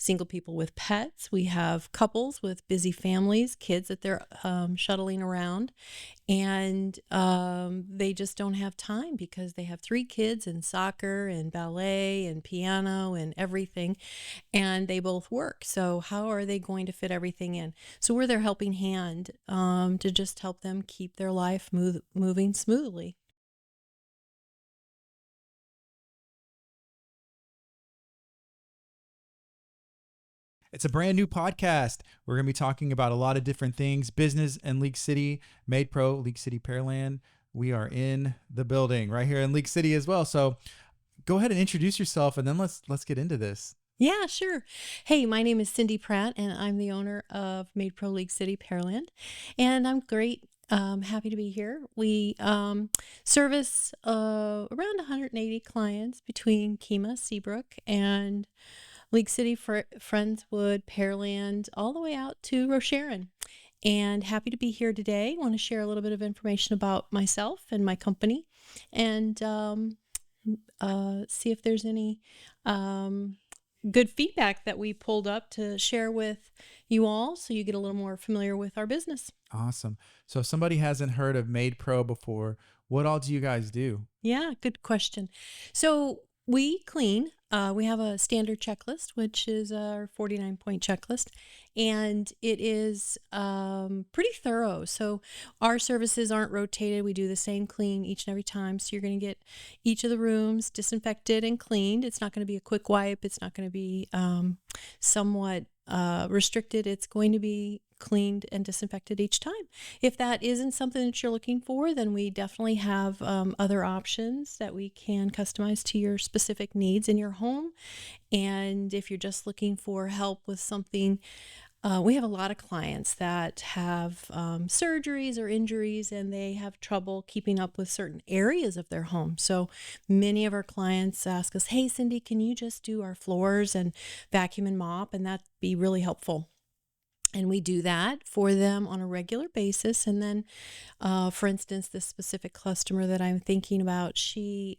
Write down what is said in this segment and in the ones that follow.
single people with pets. We have couples with busy families, kids that they're shuttling around, and they just don't have time because they have three kids and soccer and ballet and piano and everything, and they both work. So how are they going to fit everything in? So we're their helping hand to just help them keep their life moving smoothly. It's a brand new podcast. We're going to be talking about a lot of different things, business and League City, MaidPro, League City, Pearland. We are in the building right here in League City as well. So go ahead and introduce yourself, and then let's get into this. Yeah, sure. Hey, my name is Cindy Pratt, and I'm the owner of MaidPro League City, Pearland, and I'm great. Happy to be here. We service around 180 clients between Kemah, Seabrook, and League City, Friendswood, Pearland, all the way out to Rosharon. And happy to be here today. Want to share a little bit of information about myself and my company, and see if there's any um, good feedback that we pulled up to share with you all so you get a little more familiar with our business. Awesome. So if somebody hasn't heard of MaidPro before, what all do you guys do? Yeah, good question. So we clean. We have a standard checklist, which is our 49-point checklist, and it is pretty thorough. So our services aren't rotated. We do the same clean each and every time. So you're going to get each of the rooms disinfected and cleaned. It's not going to be a quick wipe. It's not going to be somewhat restricted. It's going to be cleaned and disinfected each time. If that isn't something that you're looking for, then we definitely have other options that we can customize to your specific needs in your home. And if you're just looking for help with something, we have a lot of clients that have surgeries or injuries, and they have trouble keeping up with certain areas of their home. So many of our clients ask us, "Hey, Cindy, can you just do our floors and vacuum and mop?" And that'd be really helpful. And we do that for them on a regular basis. And then, for instance, this specific customer that I'm thinking about, she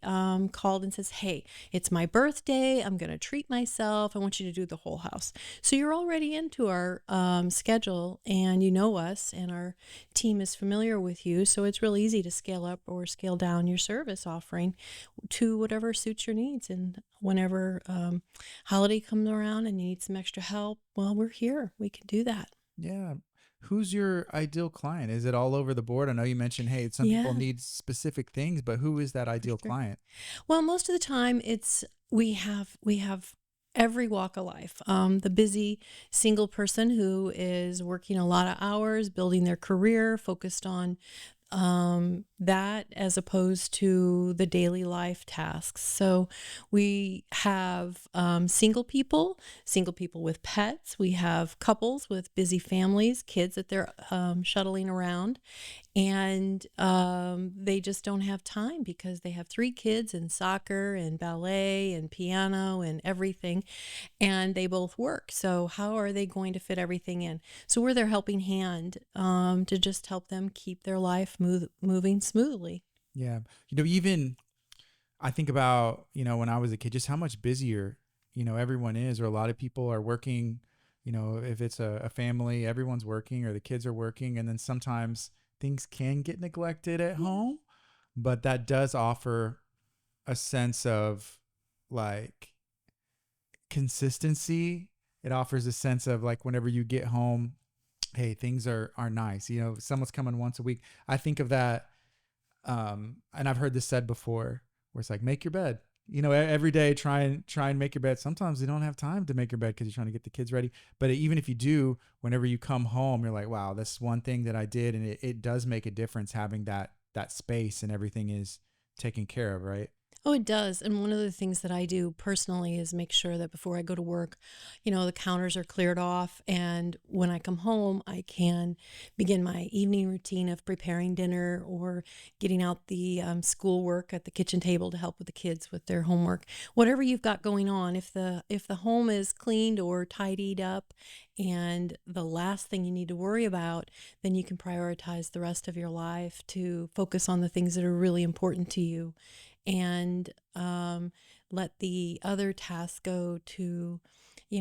called and says, "Hey, it's my birthday. I'm going to treat myself. I want you to do the whole house." So you're already into our schedule, and you know us, and our team is familiar with you. So it's real easy to scale up or scale down your service offering to whatever suits your needs. And whenever holiday comes around and you need some extra help, well, we're here. We can do that. Yeah. Who's your ideal client? Is it all over the board? I know you mentioned, hey, some people Yeah, need specific things, but who is that for ideal sure. client? Well, most of the time it's we have every walk of life. The busy single person who is working a lot of hours, building their career, focused on that as opposed to the daily life tasks. So we have single people with pets. We have couples with busy families, kids that they're shuttling around, and they just don't have time because they have three kids and soccer and ballet and piano and everything, and they both work. So how are they going to fit everything in? So we're their helping hand to just help them keep their life moving smoothly. Yeah. Even I think about, when I was a kid, just how much busier, everyone is, or a lot of people are working, if it's a family, everyone's working or the kids are working. And then sometimes things can get neglected at Yeah. home, but that does offer a sense of like consistency. It offers a sense of like whenever you get home, hey, things are nice. Someone's coming once a week. I think of that, and I've heard this said before, where it's like make your bed. Every day try and make your bed. Sometimes you don't have time to make your bed because you're trying to get the kids ready. But even if you do, whenever you come home, you're like, wow, this one thing that I did, and it does make a difference having that space and everything is taken care of, right? Oh, it does. And one of the things that I do personally is make sure that before I go to work, the counters are cleared off. And when I come home, I can begin my evening routine of preparing dinner or getting out the schoolwork at the kitchen table to help with the kids with their homework. Whatever you've got going on, if the home is cleaned or tidied up and the last thing you need to worry about, then you can prioritize the rest of your life to focus on the things that are really important to you, and let the other tasks go to,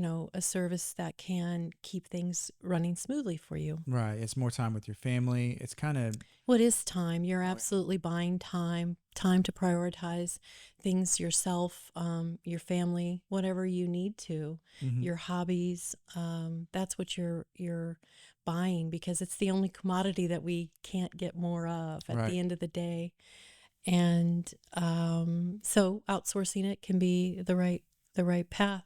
a service that can keep things running smoothly for you. Right. It's more time with your family. It's kind of, What is time? You're oh, absolutely buying time to prioritize things yourself, your family, whatever you need to, yeah. Hmm. your hobbies. That's what you're buying because it's the only commodity that we can't get more of at Right. the end of the day. And so outsourcing it can be the right path.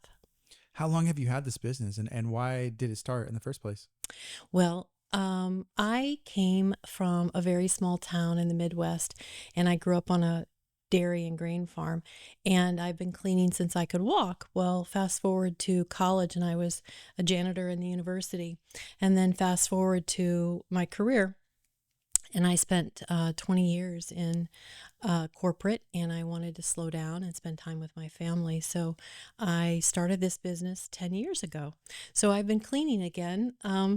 How long have you had this business, and why did it start in the first place? Well, I came from a very small town in the Midwest, and I grew up on a dairy and grain farm, and I've been cleaning since I could walk. Well, fast forward to college, and I was a janitor in the university, and then fast forward to my career. And I spent 20 years in corporate, and I wanted to slow down and spend time with my family. So I started this business 10 years ago. So I've been cleaning again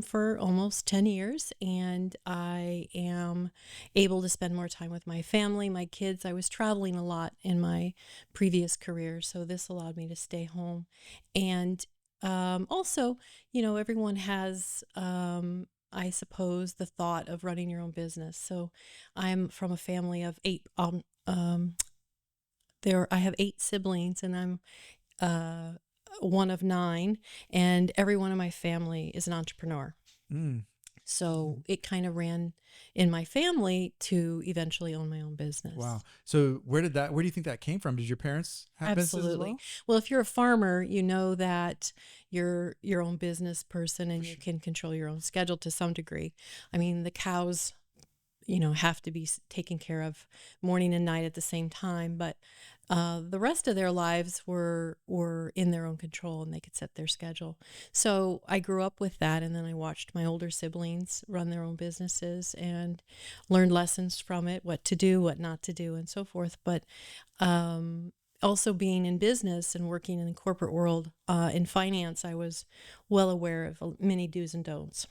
for almost 10 years, and I am able to spend more time with my family, my kids. I was traveling a lot in my previous career, so this allowed me to stay home. And also, everyone has. I suppose the thought of running your own business. So I'm from a family of eight. I have eight siblings, and I'm uh, one of nine, and every one of my family is an entrepreneur. Mm. So it kind of ran in my family to eventually own my own business. Wow. So where do you think that came from? Did your parents have businesses as Absolutely. well? Well, if you're a farmer, you know that you're your own business person For and you sure. can control your own schedule to some degree. I mean, the cows have to be taken care of morning and night at the same time. But the rest of their lives were in their own control and they could set their schedule. So I grew up with that, and then I watched my older siblings run their own businesses and learned lessons from it, what to do, what not to do, and so forth. But also being in business and working in the corporate world in finance, I was well aware of many do's and don'ts.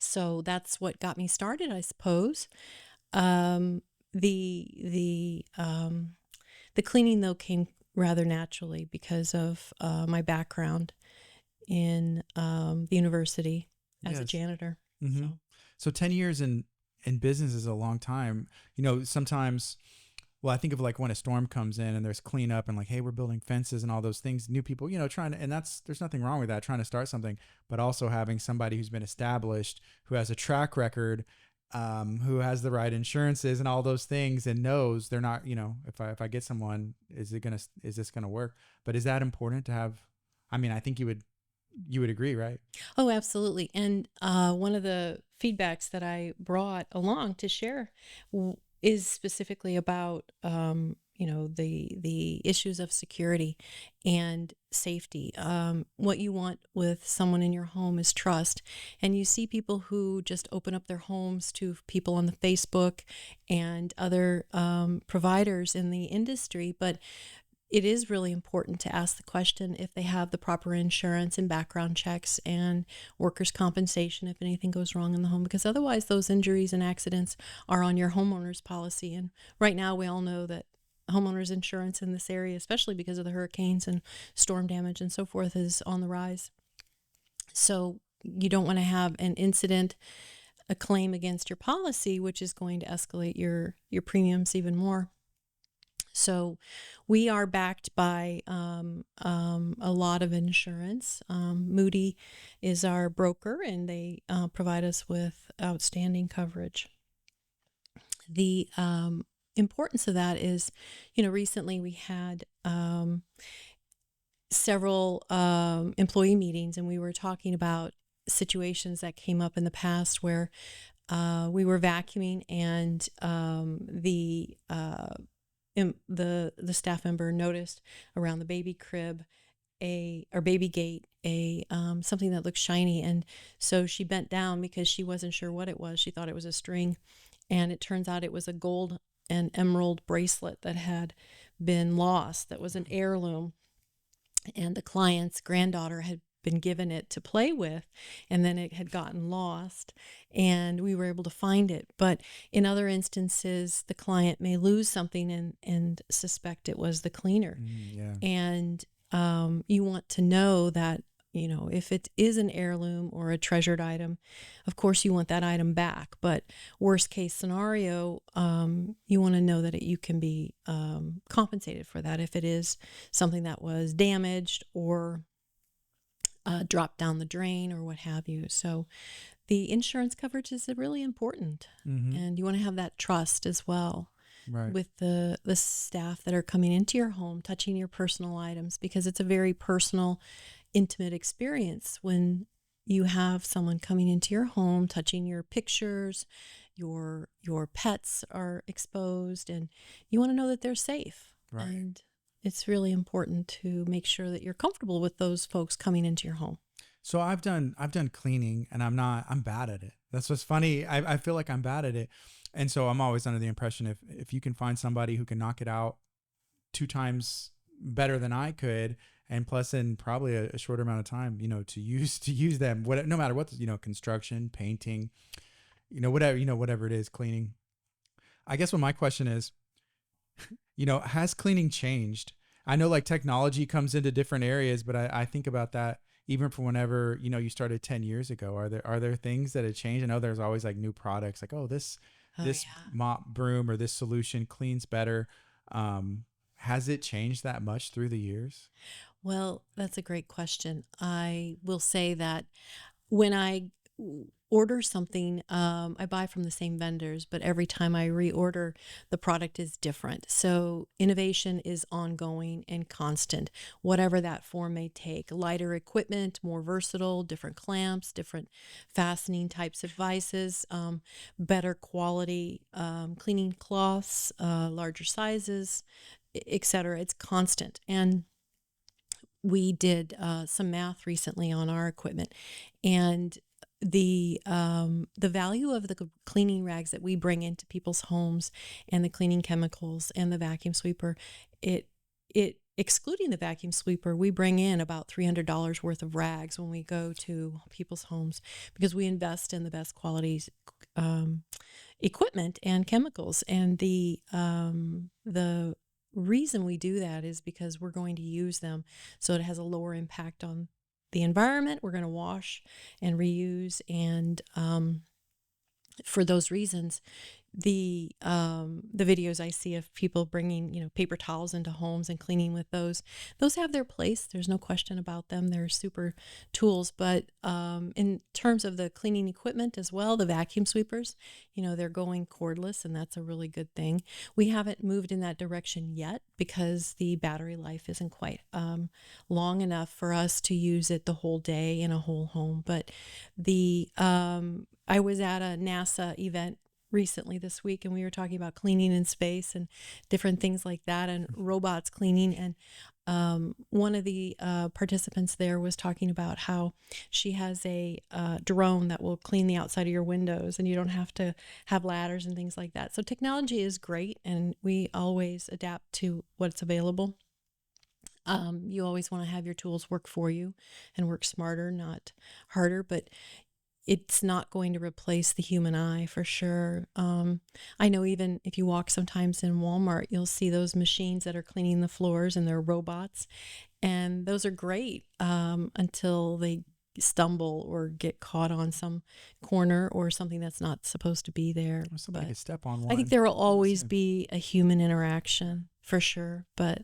So that's what got me started, I suppose. Um, the the um, the cleaning though came rather naturally because of my background in the university as a Yes. janitor. Hmm. So So 10 years in business is a long time. Sometimes, well, I think of like when a storm comes in and there's cleanup and like, hey, we're building fences and all those things. New people, trying to, and there's nothing wrong with that, trying to start something, but also having somebody who's been established, who has a track record, who has the right insurances and all those things, and knows they're not, if I get someone, is this gonna work? But is that important to have? I mean, I think you would agree, right? oh, absolutely. And one of the feedbacks that I brought along to share is specifically about, the issues of security and safety. What you want with someone in your home is trust. And you see people who just open up their homes to people on the Facebook and other providers in the industry, but it is really important to ask the question if they have the proper insurance and background checks and workers' compensation if anything goes wrong in the home, because otherwise those injuries and accidents are on your homeowner's policy. And right now we all know that homeowners insurance in this area, especially because of the hurricanes and storm damage and so forth, is on the rise. So you don't want to have an incident, a claim against your policy, which is going to escalate your premiums even more. So we are backed by a lot of insurance. Moody is our broker, and they provide us with outstanding coverage. The importance of that is, recently we had several employee meetings, and we were talking about situations that came up in the past where we were vacuuming, and the staff member noticed around the baby crib or baby gate a something that looked shiny, and so she bent down because she wasn't sure what it was. She thought it was a string, and it turns out it was a gold and emerald bracelet that had been lost. That was an heirloom, and the client's granddaughter had been given it to play with, and then it had gotten lost, and we were able to find it. But in other instances, the client may lose something and suspect it was the cleaner. Yeah. And you want to know that, if it is an heirloom or a treasured item, of course you want that item back. But worst case scenario, you want to know that you can be compensated for that if it is something that was damaged or dropped down the drain or what have you. So the insurance coverage is really important, Mm-hmm. and you want to have that trust as well Right. with the staff that are coming into your home, touching your personal items, because it's a very personal, intimate experience when you have someone coming into your home, touching your pictures, your pets are exposed, and you want to know that they're safe. Right. And it's really important to make sure that you're comfortable with those folks coming into your home. So I've done cleaning, and I'm bad at it. That's what's funny. I feel like I'm bad at it. And so I'm always under the impression if you can find somebody who can knock it out 2 times better than I could, and plus in probably a shorter amount of time, to use them, no matter what, construction, painting, whatever it is, cleaning. I guess what my question is, has cleaning changed? I know like technology comes into different areas, but I think about that even from whenever, you started 10 years ago. Are there things that have changed? I know there's always like new products like, oh, this, Oh, this yeah. mop broom or this solution cleans better. Has it changed that much through the years? Well, that's a great question. I will say that when I order something, I buy from the same vendors, but every time I reorder, the product is different. So innovation is ongoing and constant, whatever that form may take. Lighter equipment, more versatile, different clamps, different fastening types of vices, better quality cleaning cloths, larger sizes, etc. It's constant. And we did some math recently on our equipment, and the value of the cleaning rags that we bring into people's homes, and the cleaning chemicals and the vacuum sweeper, it excluding the vacuum sweeper, we bring in about $300 worth of rags when we go to people's homes, because we invest in the best quality um, equipment and chemicals. And the reason we do that is because we're going to use them so it has a lower impact on the environment. We're going to wash and reuse, and for those reasons, the videos I see of people bringing paper towels into homes and cleaning with those have their place. There's no question about them. They're super tools. But in terms of the cleaning equipment as well, the vacuum sweepers, they're going cordless, and that's a really good thing. We haven't moved in that direction yet because the battery life isn't quite long enough for us to use it the whole day in a whole home. But the I was at a NASA event recently this week, and we were talking about cleaning in space and different things like that, and robots cleaning. And one of the participants there was talking about how she has a drone that will clean the outside of your windows, and you don't have to have ladders and things like that. So technology is great, and we always adapt to what's available. You always want to have your tools work for you and work smarter, not harder, but it's not going to replace the human eye for sure. I know even if you walk sometimes in Walmart, you'll see those machines that are cleaning the floors, and they're robots. And those are great until they stumble or get caught on some corner or something that's not supposed to be there. Or somebody But could step on I think one. there will That's always it. be a human interaction for sure. But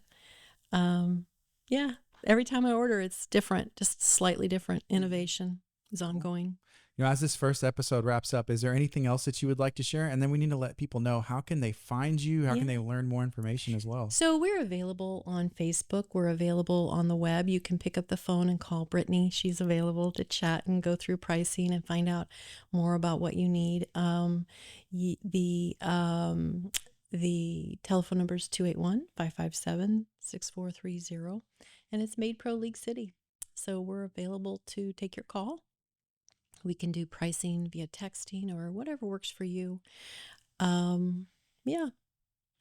um, yeah, every time I order, it's different, just slightly different. Innovation is Cool. ongoing. As this first episode wraps up, is there anything else that you would like to share? And then we need to let people know, how can they find you? How can Yeah. they learn more information as well? So we're available on Facebook. We're available on the web. You can pick up the phone and call Brittany. She's available to chat and go through pricing and find out more about what you need. Y- the the telephone number is 281-557-6430, and it's MaidPro League City. So we're available to take your call. We can do pricing via texting or whatever works for you. Yeah.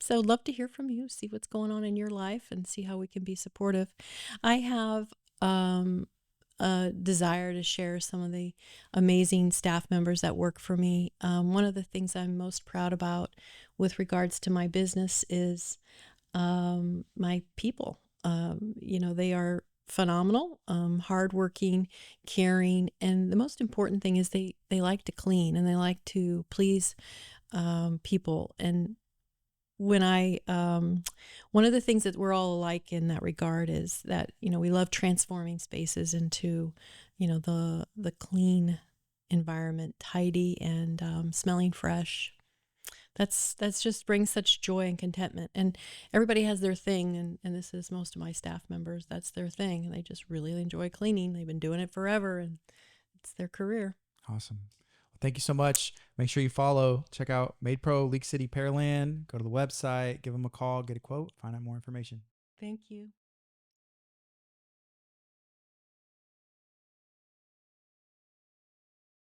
So love to hear from you, see what's going on in your life, and see how we can be supportive. I have a desire to share some of the amazing staff members that work for me. One of the things I'm most proud about with regards to my business is my people. They are phenomenal, hardworking, caring, and the most important thing is they like to clean and they like to please people. And when I one of the things that we're all alike in that regard is that we love transforming spaces into the clean environment, tidy and smelling fresh. That's just brings such joy and contentment. And everybody has their thing, and this is most of my staff members. That's their thing, and they just really enjoy cleaning. They've been doing it forever, and it's their career. Awesome. Well, thank you so much. Make sure you follow, check out MaidPro, League City, Pearland. Go to the website, give them a call, get a quote, find out more information. Thank you.